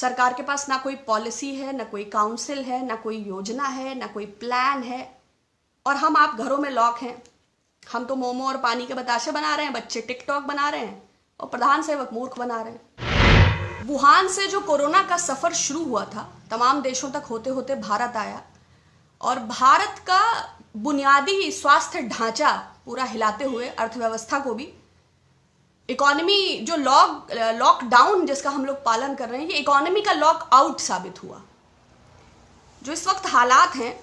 सरकार के पास ना कोई पॉलिसी है, ना कोई काउंसिल है, ना कोई योजना है, ना कोई प्लान है, और हम आप घरों में लॉक हैं। हम तो मोमो और पानी के बताशे बना रहे हैं, बच्चे टिकटॉक बना रहे हैं और प्रधान सेवक मूर्ख बना रहे हैं। वुहान से जो कोरोना का सफर शुरू हुआ था, तमाम देशों तक होते होते भारत आया और भारत का बुनियादी स्वास्थ्य ढांचा पूरा हिलाते हुए अर्थव्यवस्था को भी, इकोनॉमी जो लॉकडाउन जिसका हम लोग पालन कर रहे हैं, ये इकोनॉमी का लॉक आउट साबित हुआ। जो इस वक्त हालात हैं,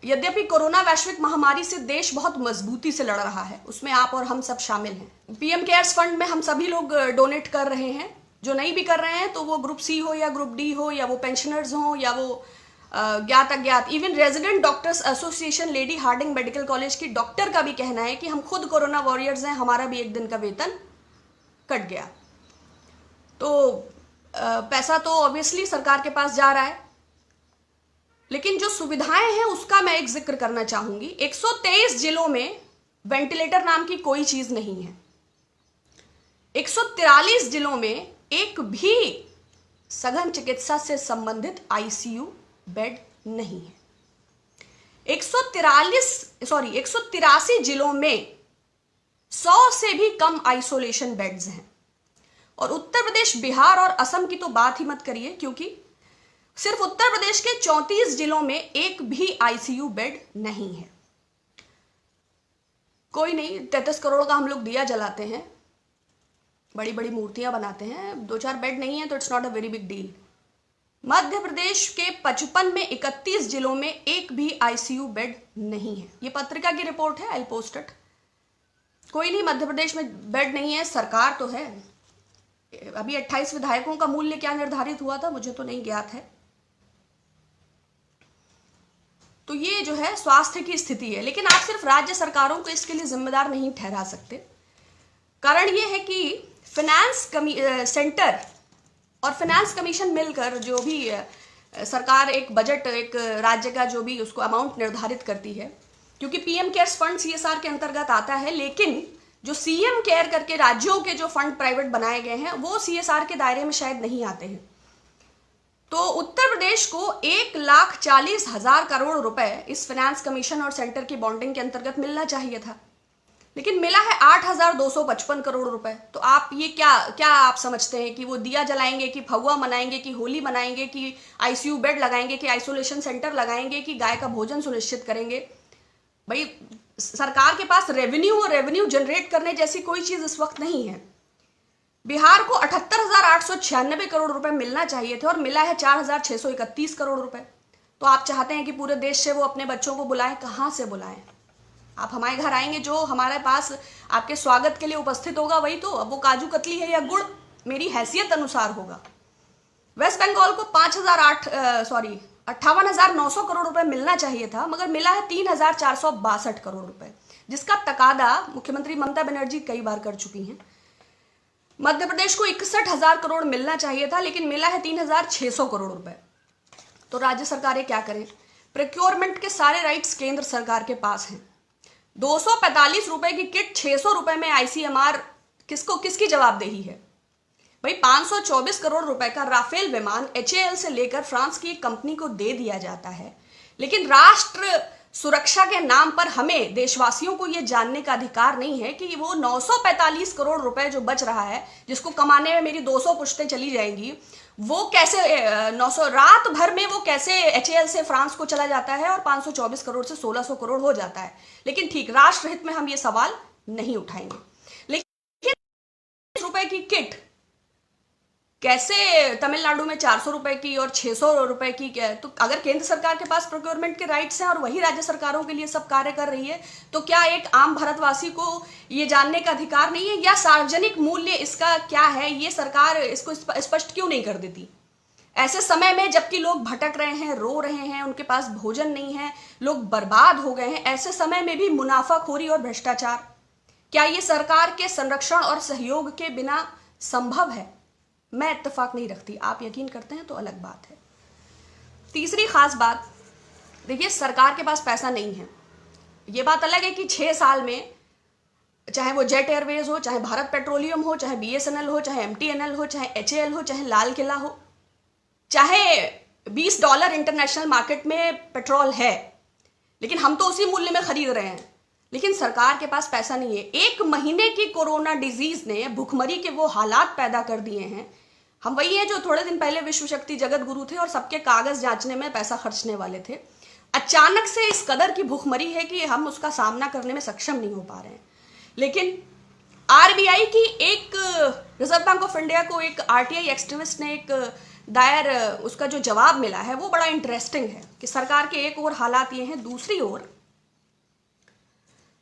यद्यपि कोरोना वैश्विक महामारी से देश बहुत मजबूती से लड़ रहा है, उसमें आप और हम सब शामिल हैं। पीएम केयर्स फंड में हम सभी लोग डोनेट कर रहे हैं। जो नहीं भी कर रहे हैं तो वो ग्रुप सी हो या ग्रुप डी हो, या वो पेंशनर्स हो, या वो ज्ञात अज्ञात। Even resident doctors association Lady Hardinge Medical College की डॉक्टर का भी कहना है कि हम खुद कोरोना वॉरियर्स हैं, हमारा भी एक दिन का वेतन कट गया। तो पैसा तो ऑब्वियसली सरकार के पास जा रहा है, लेकिन जो सुविधाएं हैं उसका मैं एक जिक्र करना चाहूंगी। 123 जिलों में वेंटिलेटर नाम की कोई चीज नहीं है। 143 जिलों में एक भी सघन चिकित्सा से संबंधित आईसीयू बेड नहीं है। 183 जिलों में 100 से भी कम आइसोलेशन बेड्स हैं। और उत्तर प्रदेश, बिहार और असम की तो बात ही मत करिए, क्योंकि सिर्फ उत्तर प्रदेश के 34 जिलों में एक भी आईसीयू बेड नहीं है। कोई नहीं, 33 करोड़ का हम लोग दिया जलाते हैं, बड़ी बड़ी मूर्तियां बनाते हैं, 2-4 बेड नहीं है तो it's not a very big deal. Madhya Pradesh के 55 में 31 जिलों में एक भी आईसीयू बेड नहीं है। ये पत्रिका की रिपोर्ट है, आई पोस्ट इट। कोई नहीं, मध्य प्रदेश में बेड नहीं है, सरकार तो है। अभी 28 विधायकों का मूल्य क्या निर्धारित हुआ था, मुझे तो नहीं ज्ञात है। तो ये जो है स्वास्थ्य की स्थिति है, लेकिन आप सिर्फ राज्य सरकारों को इसके लिए जिम्मेदार नहीं ठहरा सकते। कारण ये है कि फाइनेंस सेंटर और फाइनेंस कमीशन मिलकर जो भी सरकार एक बजट, एक राज्य का जो भी उसको अमाउंट निर्धारित करती है, क्योंकि पीएम केयर्स फंड सीएसआर के अंतर्गत आता है, लेकिन जो सीएम केयर करके राज्यों के जो फंड प्राइवेट बनाए गए हैं वो सीएसआर के दायरे में शायद नहीं आते हैं। तो उत्तर प्रदेश को 1,40,000 करोड़ रुपए इस फाइनेंस कमीशन और सेंटर की बॉन्डिंग के अंतर्गत मिलना चाहिए था, लेकिन मिला है 8,255 करोड़ रुपए। तो आप ये क्या आप समझते हैं कि वो दिया जलाएंगे, कि फगुआ मनाएंगे, कि होली मनाएंगे, कि आईसीयू बेड लगाएंगे, कि आइसोलेशन सेंटर लगाएंगे, कि गाय का भोजन सुनिश्चित करेंगे? भाई, सरकार के पास रेवेन्यू जनरेट करने जैसी कोई चीज इस वक्त नहीं है। बिहार को 78,896 करोड़ रुपए मिलना चाहिए थे और मिला है 4,631 करोड़ रुपए। तो आप चाहते हैं कि पूरे देश से वो अपने बच्चों को बुलाएं, कहां से बुलाएं? आप हमारे घर आएंगे, जो हमारे पास आपके स्वागत के लिए उपस्थित होगा वही तो, अब वो काजू कतली है या गुड़, मेरी हैसियत अनुसार होगा। वेस्ट बंगाल को 58,900 करोड़ रुपए मिलना चाहिए था, मगर मिला है 3,462 करोड़ रुपए, जिसका तकादा मुख्यमंत्री ममता बनर्जी कई बार कर चुकी हैं। मध्य प्रदेश को 61,000 करोड़ मिलना चाहिए था, लेकिन मिला है 3,600 करोड़ रुपए। तो राज्य सरकारें क्या करें? प्रोक्योरमेंट के सारे राइट्स केंद्र सरकार के पास हैं। 245 रुपए की किट 600 रुपए में आईसीएमआर किसकी जवाबदेही है? भाई, 524 करोड़ रुपए का राफेल विमान एचएएल से लेकर फ्रांस की एक कंपनी को दे दिया जाता है, लेकिन राष्ट्र सुरक्षा के नाम पर हमें देशवासियों को यह जानने का अधिकार नहीं है कि वो 945 करोड़ रुपए जो बच रहा है, जिसको कमाने में मेरी 200 पुश्तें चली जाएंगी, वो कैसे 900 रात भर में वो कैसे एचएएल से फ्रांस को चला जाता है और 524 करोड़ से 1600 करोड़ हो जाता है। लेकिन ठीक, राष्ट्र हित में हम ये सवाल नहीं उठाएंगे। लेकिन रुपए की किट कैसे तमिलनाडु में 400 रुपए की और 600 रुपए की? तो अगर केंद्र सरकार के पास प्रोक्योरमेंट के राइट्स हैं और वही राज्य सरकारों के लिए सब कार्य कर रही है, तो क्या एक आम भारतवासी को ये जानने का अधिकार नहीं है? या सार्वजनिक मूल्य इसका क्या है, ये सरकार इसको स्पष्ट क्यों नहीं कर देती? ऐसे समय में जबकि लोग भटक रहे हैं, रो रहे हैं, उनके पास भोजन नहीं है, लोग बर्बाद हो गए हैं, ऐसे समय में भी मुनाफाखोरी और भ्रष्टाचार, क्या ये सरकार के संरक्षण और सहयोग के बिना संभव है? मैं इत्तेफाक नहीं रखती। आप यकीन करते हैं तो अलग बात है। तीसरी खास बात, देखिए, सरकार के पास पैसा नहीं है। ये बात अलग है कि 6 साल में, चाहे वो जेट एयरवेज हो, चाहे भारत पेट्रोलियम हो, चाहे बीएसएनएल हो, चाहे एमटीएनएल हो, चाहे एचएएल हो, चाहे लाल किला हो, चाहे $20 इंटरनेशनल मार्केट में पेट्रोल है, लेकिन हम तो उसी मूल्य में खरीद रहे हैं, लेकिन सरकार के पास पैसा नहीं है। 1 महीने की कोरोना डिजीज ने भुखमरी के वो हालात पैदा कर दिए हैं। हम वही हैं जो थोड़े दिन पहले विश्व शक्ति जगत गुरु थे और सबके कागज जांचने में पैसा खर्चने वाले थे। अचानक से इस कदर की भुखमरी है कि हम उसका सामना करने में सक्षम नहीं हो पा रहे हैं। लेकिन आरबीआई की एक, रिजर्व बैंक ऑफ इंडिया को एक आरटीआई एक्टिविस्ट ने एक दायर उसका जो जवाब मिला है वो बड़ा इंटरेस्टिंग है कि सरकार के एक और हालात ये हैं, दूसरी ओर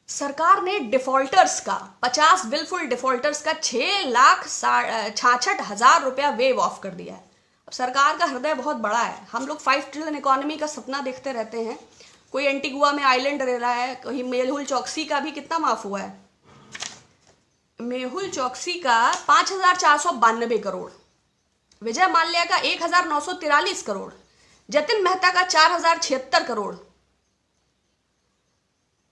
सरकार ने डिफॉल्टर्स का 50 विलफुल डिफॉल्टर्स का 6,66,000 रुपया वेव ऑफ कर दिया है। अब सरकार का हृदय बहुत बड़ा है। हम लोग 5 ट्रिलियन इकोनॉमी का सपना देखते रहते हैं। कोई एंटीगुआ में आइलैंड रह रहा है, कहीं मेहुल चौकसी का भी कितना माफ हुआ है, मेहुल चौकसी का 5,492 करोड़, विजय माल्या का 1,943 करोड़, जतिन मेहता का 4,076 करोड़,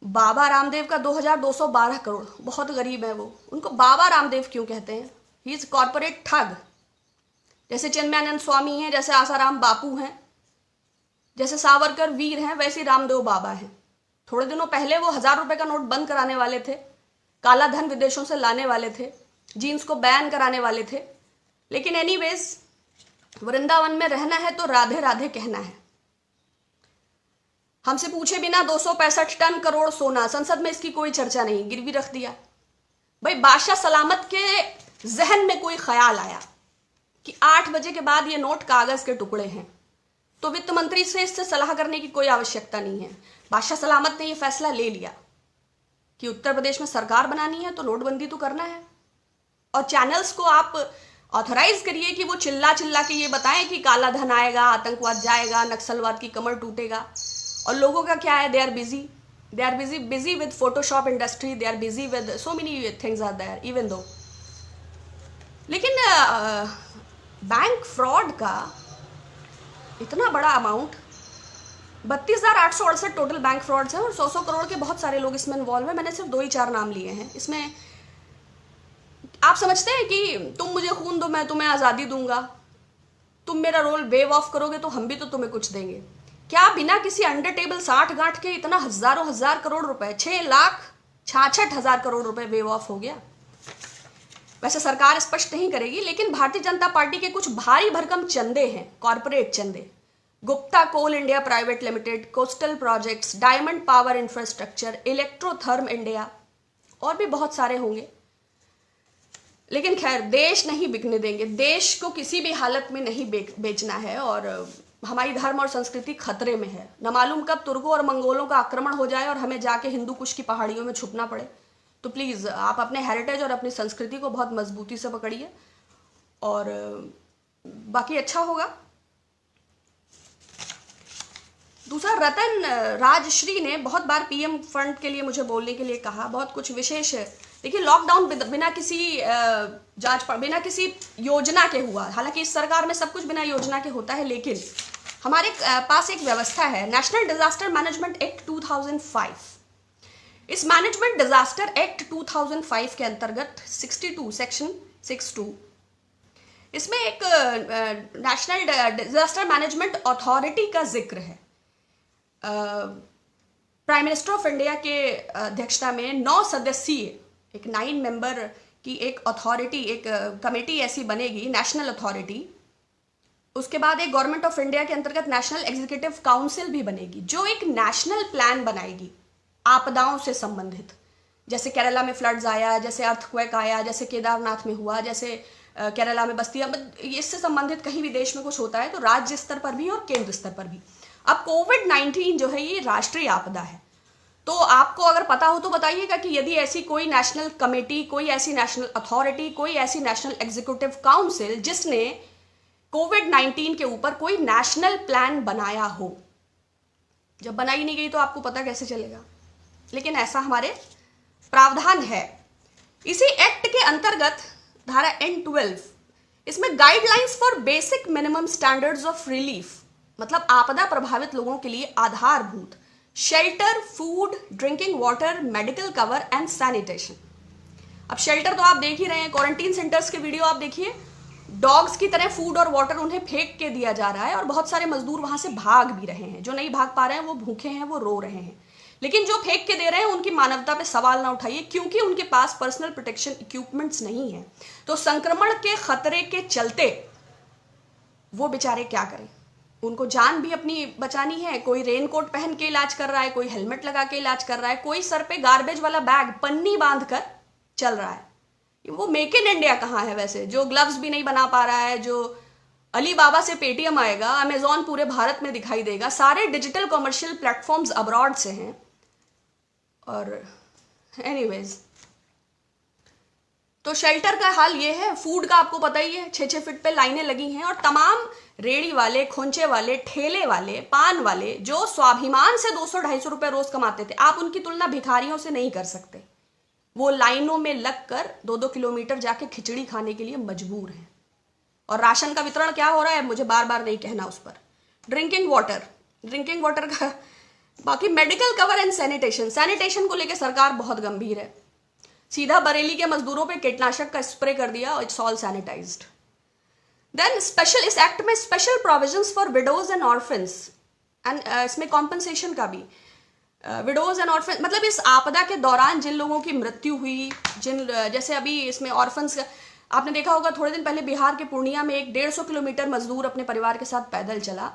बाबा रामदेव का 2,212 करोड़। बहुत गरीब है वो, उनको बाबा रामदेव क्यों कहते हैं? ही इज कॉर्पोरेट ठग। जैसे चिन्मयानंद स्वामी हैं, जैसे आसाराम बापू हैं, जैसे सावरकर वीर हैं, वैसे रामदेव बाबा हैं। थोड़े दिनों पहले वो 1,000 रुपए का नोट बंद कराने वाले थे, काला धन विदेशों से लाने वाले थे, जीन्स को बैन कराने वाले थे। लेकिन एनीवेज, वृंदावन में रहना है तो राधे राधे कहना है। हमसे पूछे बिना 265 टन करोड़ सोना, संसद में इसकी कोई चर्चा नहीं, गिरवी रख दिया। भाई बादशाह सलामत के जहन में कोई ख्याल आया कि 8 बजे के बाद ये नोट कागज के टुकड़े हैं, तो वित्त मंत्री से इससे सलाह करने की कोई आवश्यकता नहीं है। बादशाह सलामत ने ये फैसला ले लिया कि उत्तर प्रदेश में सरकार बनानी है तो नोटबंदी तो करना है। और चैनल्स को आप ऑथराइज करिए कि वो चिल्ला चिल्ला के ये बताएं कि काला धन आएगा, आतंकवाद जाएगा, नक्सलवाद की कमर टूटेगा। और लोगों का क्या है, they are busy with Photoshop industry, they are busy with so many things are there even though. लेकिन बैंक फ्रॉड का इतना बड़ा अमाउंट, 32,868 टोटल बैंक फ्रॉड्स हैं और 100 करोड़ के बहुत सारे लोग इसमें इन्वॉल्व हैं। मैंने सिर्फ 2 ही 4 नाम लिए हैं। इसमें आप समझते हैं कि तुम मुझे खून दो मैं तुम्हें आज़ादी दूंगा, तुम मेरा रोल वेव ऑफ करोगे तो हम भी तो तुम्हें कुछ देंगे। क्या बिना किसी अंडर टेबल 60 गांठ के इतना हजारों हजार करोड़ रुपए, 6,66,000 करोड़ रुपए वेव ऑफ हो गया? वैसे सरकार स्पष्ट नहीं करेगी, लेकिन भारतीय जनता पार्टी के कुछ भारी भरकम चंदे हैं, कॉर्पोरेट चंदे। Gupta coal India private limited, coastal projects, diamond power infrastructure, electrotherm India, और भी बहुत सारे होंगे। लेकिन खैर, देश नहीं बिकने देंगे, देश को किसी भी हालत में नहीं बेचना है। और हमारी धर्म और संस्कृति खतरे में है। न मालूम कब तुर्कों और मंगोलों का आक्रमण हो जाए और हमें जाके हिंदू कुश की पहाड़ियों में छुपना पड़े। तो प्लीज़ आप अपने हेरिटेज और अपनी संस्कृति को बहुत मजबूती से पकड़िए और बाकी अच्छा होगा। दूसरा, रतन राजश्री ने बहुत बार पीएम फंड के लिए मुझे बोलने के लिए कहा, बहुत कुछ विशेष है। देखिए, लॉकडाउन बिना किसी जांच पर, बिना किसी योजना के हुआ। हालांकि इस सरकार में सब कुछ बिना योजना के होता है, लेकिन हमारे पास एक व्यवस्था है, नेशनल डिजास्टर मैनेजमेंट एक्ट 2005। इस मैनेजमेंट डिजास्टर एक्ट 2005 के अंतर्गत 62 सेक्शन 62, इसमें एक नेशनल डिजास्टर मैनेजमेंट अथॉरिटी का जिक्र है। प्राइम मिनिस्टर ऑफ इंडिया के अध्यक्षता में 9 सदस्यीय, एक 9 मेंबर की एक अथॉरिटी, एक कमेटी ऐसी बनेगी, नेशनल अथॉरिटी। उसके बाद एक गवर्नमेंट ऑफ इंडिया के अंतर्गत नेशनल एग्जीक्यूटिव काउंसिल भी बनेगी, जो एक नेशनल प्लान बनाएगी आपदाओं से संबंधित। जैसे केरला में फ्लड्स आया, जैसे अर्थक्वेक आया, जैसे केदारनाथ में हुआ, जैसे केरला में बस्तियां, इससे संबंधित कहीं भी देश में कुछ होता है तो राज्य स्तर पर भी और केंद्र स्तर पर भी। अब कोविड-19 जो है ये राष्ट्रीय आपदा है, तो आपको अगर पता हो तो बताइएगा कि यदि ऐसी कोई नेशनल कमेटी, कोई ऐसी नेशनल अथॉरिटी, कोई ऐसी नेशनल एग्जीक्यूटिव काउंसिल जिसने कोविड-19 के ऊपर कोई नेशनल प्लान बनाया हो, जब बनाई नहीं गई तो आपको पता कैसे चलेगा। लेकिन ऐसा हमारे प्रावधान है। इसी एक्ट के अंतर्गत धारा N12, इसमें guidelines for basic minimum standards of relief, मतलब आपदा प्रभावित लोगों के लिए आधारभूत shelter, food, drinking water, medical cover and sanitation. अब शेल्टर तो आप देख ही रहे हैं, क्वारंटीन सेंटर्स के वीडियो आप देखिए, डॉग्स की तरह फूड और वाटर उन्हें फेंक के दिया जा रहा है और बहुत सारे मजदूर वहां से भाग भी रहे हैं। जो नहीं भाग पा रहे हैं वो भूखे हैं, वो रो रहे हैं। लेकिन जो फेंक के दे रहे हैं उनकी मानवता पे सवाल ना उठाइए, क्योंकि उनके पास पर्सनल प्रोटेक्शन इक्विपमेंट्स नहीं है। तो संक्रमण के खतरे के चलते वो बेचारे क्या करें, उनको जान भी अपनी बचानी है। कोई रेनकोट पहन के इलाज कर रहा है, कोई हेलमेट लगा के इलाज कर रहा है, कोई सर पे गार्बेज वाला बैग पन्नी बांध कर चल रहा है। वो मेक इन इंडिया कहाँ है वैसे, जो ग्लव्स भी नहीं बना पा रहा है, जो अलीबाबा से पेटीएम आएगा, अमेजॉन पूरे भारत में दिखाई देगा, सारे डिजिटल कमर्शियल प्लेटफॉर्म्स अब्रॉड से हैं। और एनीवेज, तो शेल्टर का हाल ये है। फूड का आपको पता ही है, 6-6 फीट पे लाइनें लगी हैं और तमाम रेड़ी वाले, खोंचे वाले, ठेले वाले, पान वाले जो स्वाभिमान से 200-250 रुपए रोज कमाते थे, आप उनकी तुलना भिखारियों से नहीं कर सकते। वो लाइनों में लगकर 2-2 किलोमीटर जाके खिचड़ी खाने के लिए मजबूर हैं। और राशन का वितरण क्या हो रहा है मुझे बार बार नहीं कहना उस पर। ड्रिंकिंग वाटर का, बाकी मेडिकल कवर एंड सैनिटेशन को लेकर सरकार बहुत गंभीर है। सीधा बरेली के मजदूरों पे कीटनाशक का स्प्रे कर दिया, it's all sanitised. Then special, इस एक्ट में special provisions for widows and orphans एंड इसमें कॉम्पनसेशन का भी। विडोज एंड ऑर्फन मतलब इस आपदा के दौरान जिन लोगों की मृत्यु हुई, जैसे अभी इसमें ऑर्फन्स, आपने देखा होगा थोड़े दिन पहले बिहार के पूर्णिया में एक 150 किलोमीटर मजदूर अपने परिवार के साथ पैदल चला।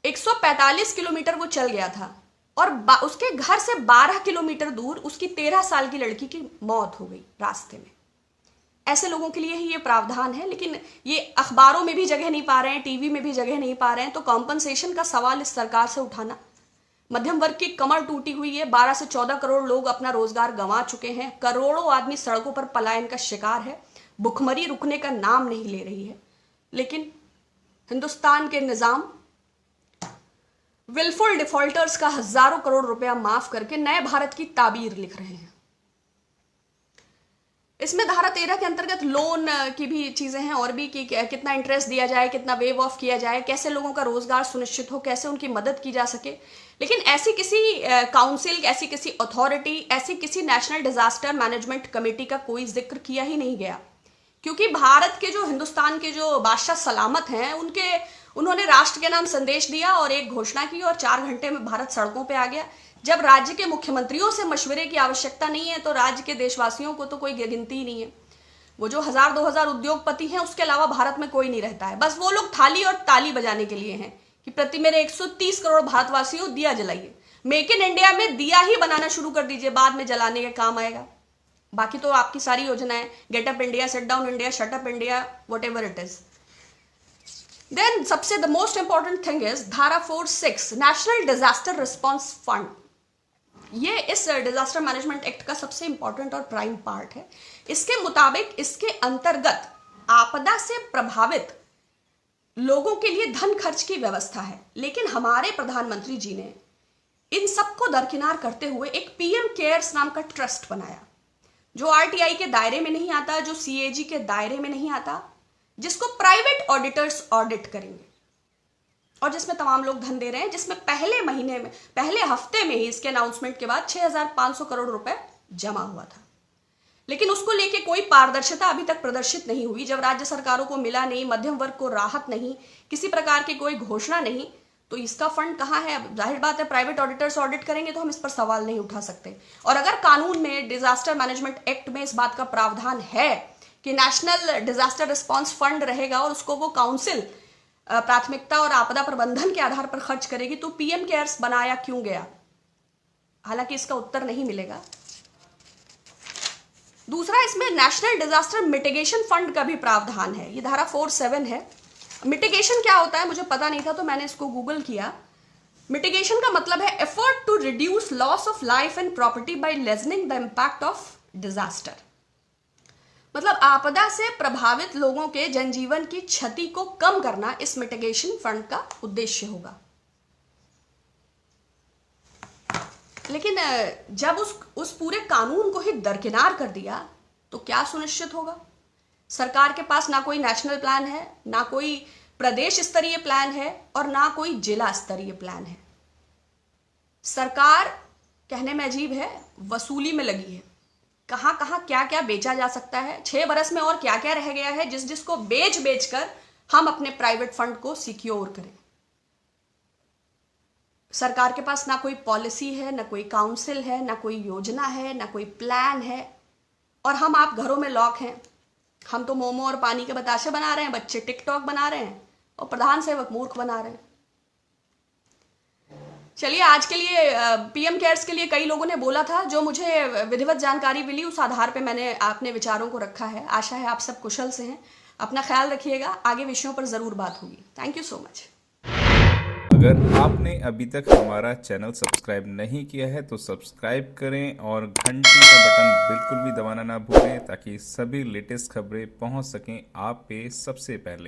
145 किलोमीटर वो चल गया था और उसके घर से 12 किलोमीटर दूर उसकी 13 साल की लड़की की मौत हो गई रास्ते में। ऐसे लोगों के लिए ही ये प्रावधान है, लेकिन ये अखबारों में भी जगह नहीं पा रहे हैं, टीवी में भी जगह नहीं पा रहे हैं। तो कॉम्पनसेशन का सवाल इस सरकार से उठाना। मध्यम वर्ग की कमर टूटी हुई है। 12 से 14 करोड़ लोग अपना रोजगार गंवा चुके हैं। करोड़ों आदमी सड़कों पर पलायन का शिकार है। भुखमरी रुकने का नाम नहीं ले रही है। लेकिन हिंदुस्तान के निजाम विलफुल डिफॉल्टर्स का हजारों करोड़ रुपया माफ करके नए भारत की ताबीर लिख रहे हैं। इसमें धारा 13 के अंतर्गत लोन की भी चीजें हैं और भी कि कितना इंटरेस्ट दिया जाए, कितना वेव ऑफ किया जाए, कैसे लोगों का रोजगार सुनिश्चित हो, कैसे उनकी मदद की जा सके। लेकिन ऐसी किसी काउंसिल, ऐसी किसी अथॉरिटी, ऐसी किसी नेशनल डिजास्टर मैनेजमेंट कमेटी का कोई जिक्र किया ही नहीं गया, क्योंकि भारत के जो, हिंदुस्तान के जो बादशाह सलामत हैं, उन्होंने राष्ट्र के नाम संदेश दिया और एक घोषणा की और 4 घंटे में भारत सड़कों पे आ गया। जब राज्य के मुख्यमंत्रियों से मशवरे की आवश्यकता नहीं है तो राज्य के देशवासियों को तो कोई गिनती ही नहीं है। वो जो 1000-2000 उद्योगपति हैं उसके अलावा भारत में कोई नहीं रहता है। बस वो लोग थाली और ताली बजाने के लिए हैं कि प्रति मेरे 130 करोड़ भारतवासियों दिया जलाइए। मेक इन इंडिया में दिया ही बनाना शुरू कर दीजिए, बाद में जलाने के काम आएगा। बाकी तो आपकी सारी योजनाएं, get up India, set down India, shut up India, whatever it is. Then सबसे the most important thing is धारा 4(6) नेशनल डिजास्टर रिस्पॉन्स फंड। ये इस डिजास्टर मैनेजमेंट एक्ट का सबसे इंपॉर्टेंट और प्राइम पार्ट है। इसके मुताबिक इसके अंतर्गत आपदा से प्रभावित लोगों के लिए धन खर्च की व्यवस्था है। लेकिन हमारे प्रधानमंत्री जी ने इन सबको दरकिनार करते हुए एक पीएम केयर्स नाम का ट्रस्ट बनाया, जो आरटीआई के दायरे में नहीं आता, जो सीएजी के दायरे में नहीं आता, जिसको प्राइवेट ऑडिटर्स ऑडिट करेंगे और जिसमें तमाम लोग धन दे रहे हैं, जिसमें पहले हफ्ते में ही इसके अनाउंसमेंट के बाद 6500 करोड़ रुपए जमा हुआ था। लेकिन उसको लेके कोई पारदर्शिता अभी तक प्रदर्शित नहीं हुई। जब राज्य सरकारों को मिला नहीं, मध्यम वर्ग को राहत नहीं, किसी प्रकार की कोई घोषणा नहीं, तो इसका फंड कहाँ है? जाहिर बात है प्राइवेट ऑडिटर्स ऑडिट करेंगे तो हम इस पर सवाल नहीं उठा सकते। और अगर कानून में, डिजास्टर मैनेजमेंट एक्ट में इस बात का प्रावधान है कि नेशनल डिजास्टर रिस्पॉन्स फंड रहेगा और उसको वो काउंसिल प्राथमिकता और आपदा प्रबंधन के आधार पर खर्च करेगी, तो पीएम केयर्स बनाया क्यों गया? हालांकि इसका उत्तर नहीं मिलेगा। दूसरा, इसमें नेशनल डिजास्टर मिटिगेशन फंड का भी प्रावधान है। ये धारा 4(7) है। मिटिगेशन क्या होता है मुझे पता नहीं था, तो मैंने इसको गूगल किया। मिटिगेशन का मतलब है effort to reduce loss of life and property by lessening the impact of disaster. मतलब आपदा से प्रभावित लोगों के जनजीवन की क्षति को कम करना इस मिटिगेशन फंड का उद्देश्य होगा। लेकिन जब उस पूरे कानून को ही दरकिनार कर दिया तो क्या सुनिश्चित होगा? सरकार के पास ना कोई नेशनल प्लान है, ना कोई प्रदेश स्तरीय प्लान है और ना कोई जिला स्तरीय प्लान है। सरकार, कहने में अजीब है, वसूली में लगी है। कहाँ कहाँ क्या क्या बेचा जा सकता है, 6 बरस में और क्या क्या रह गया है जिसको बेच कर हम अपने प्राइवेट फंड को सिक्योर करें। सरकार के पास ना कोई पॉलिसी है, ना कोई काउंसिल है, ना कोई योजना है, ना कोई प्लान है, और हम आप घरों में लॉक हैं। हम तो मोमो और पानी के बताशे बना रहे हैं, बच्चे टिकटॉक बना रहे हैं और प्रधान सेवक मूर्ख बना रहे हैं। चलिए, आज के लिए पीएम केयर्स के लिए कई लोगों ने बोला था, जो मुझे विधिवत जानकारी मिली उस आधार पे मैंने अपने विचारों को रखा है। आशा है आप सब कुशल से हैं। अपना ख्याल रखिएगा, आगे विषयों पर ज़रूर बात होगी। Thank you so much. अगर आपने अभी तक हमारा चैनल सब्सक्राइब नहीं किया है तो सब्सक्राइब करें और घंटी का बटन बिल्कुल भी दबाना ना भूलें, ताकि सभी लेटेस्ट खबरें पहुंच सकें आप पे सबसे पहले।